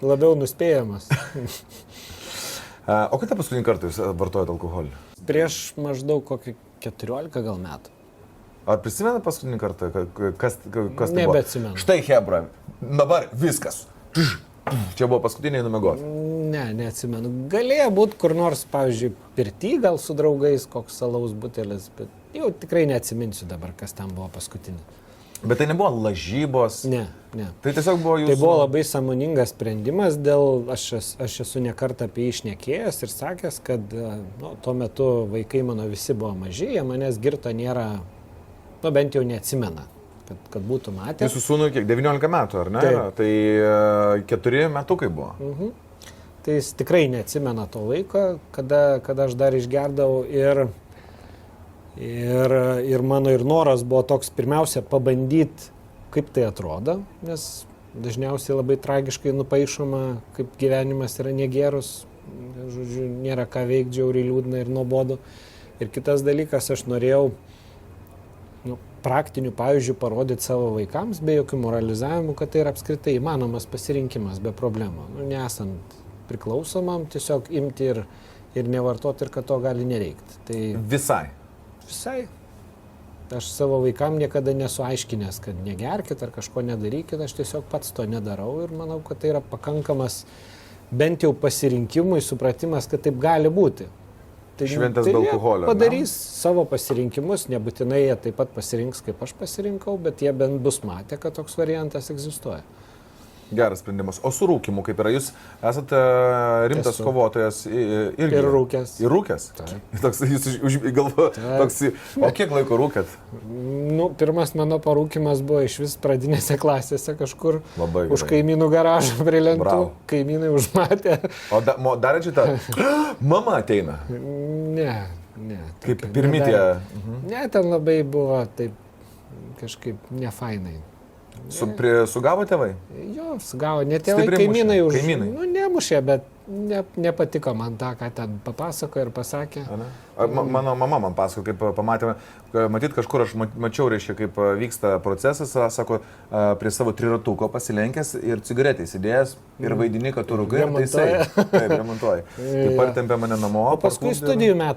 labiau nuspėjamas. O kada paskutinį kartą jūs vartojate alkoholį? Prieš maždaug kokį 14 gal metų. Ar prisimenate paskutinį kartą, kas tai buvo? Nebeatsimenu. Štai hebra, dabar viskas. Čia buvo paskutiniai numegoti. Ne, neatsimenu. Galėjo būti kur nors, pavyzdžiui, pirty gal su draugais, koks alaus butelis, bet jau tikrai neatsiminsiu dabar, kas tam buvo paskutinį. Bet tai nebuvo lažybos? Ne. Tai tiesiog buvo jūsų... Tai buvo labai sąmoningas sprendimas, aš esu nekartą apie jį šnekėjęs ir sakęs, kad tuo metu vaikai mano visi buvo maži, jie manęs girto nėra, bent jau neatsimena, kad būtų matę. Jūsų sūnui kiek? 19 metų, ar ne? Taip. Tai 4 metukai buvo. Tai jis tikrai neatsimena to laiko, kada aš dar išgerdavau ir mano ir noras buvo toks pirmiausia pabandyti, kaip tai atrodo, nes dažniausiai labai tragiškai nupaišoma, kaip gyvenimas yra negėrus, žodžiu, nėra ką veikti, žiauriai liūdna ir nuobodu. Ir kitas dalykas, aš norėjau praktinių pavyzdžių parodyti savo vaikams, be jokių moralizavimų, kad tai yra apskritai įmanomas pasirinkimas be problemų. Nesant priklausomam, tiesiog imti ir nevartoti ir kad to gali nereikti. Tai Visai. Aš savo vaikam niekada nesu aiškinęs, kad negerkit ar kažko nedarykit, aš tiesiog pats to nedarau ir manau, kad tai yra pakankamas bent jau pasirinkimui, supratimas, kad taip gali būti. Šventės be alkoholio. Padarys savo pasirinkimus, nebūtinai jie taip pat pasirinks, kaip aš pasirinkau, bet jie bent bus matę, kad toks variantas egzistuoja. Geras sprendimas. O su rūkimu, kaip yra? Jūs esate rimtas kovotojas irgi. Ir rūkęs. Ir rūkęs? Toks, jūs galvoju, toks, o kiek laiko rūkėt? Pirmas mano parūkimas buvo iš vis pradinėse klasėse kažkur. Labai už kaimynų garažą prie lentų. Bravo. Kaimynai užmatė. O dar čia ta mama ateina? Ne. Kaip pirmi tie? Ne, ten labai buvo taip kažkaip nefainai. Sugavo tėvai? Jo, sugavo. Ne tėvai, kaimynai už... Kaimynai. Nemušė, bet nepatiko man tą, ką ten papasakojo ir pasakė. Mano mama man pasako, kaip pamatėme, matyt, kažkur aš mačiau, reiškia, kaip vyksta procesas, sako, prie savo triratuko pasilenkęs ir cigaretę įsidėjęs ir vaidini, kad tu rūkai ir taisai. Taip, remontuoji. Taip partempė mane namo. O paskui studijų metų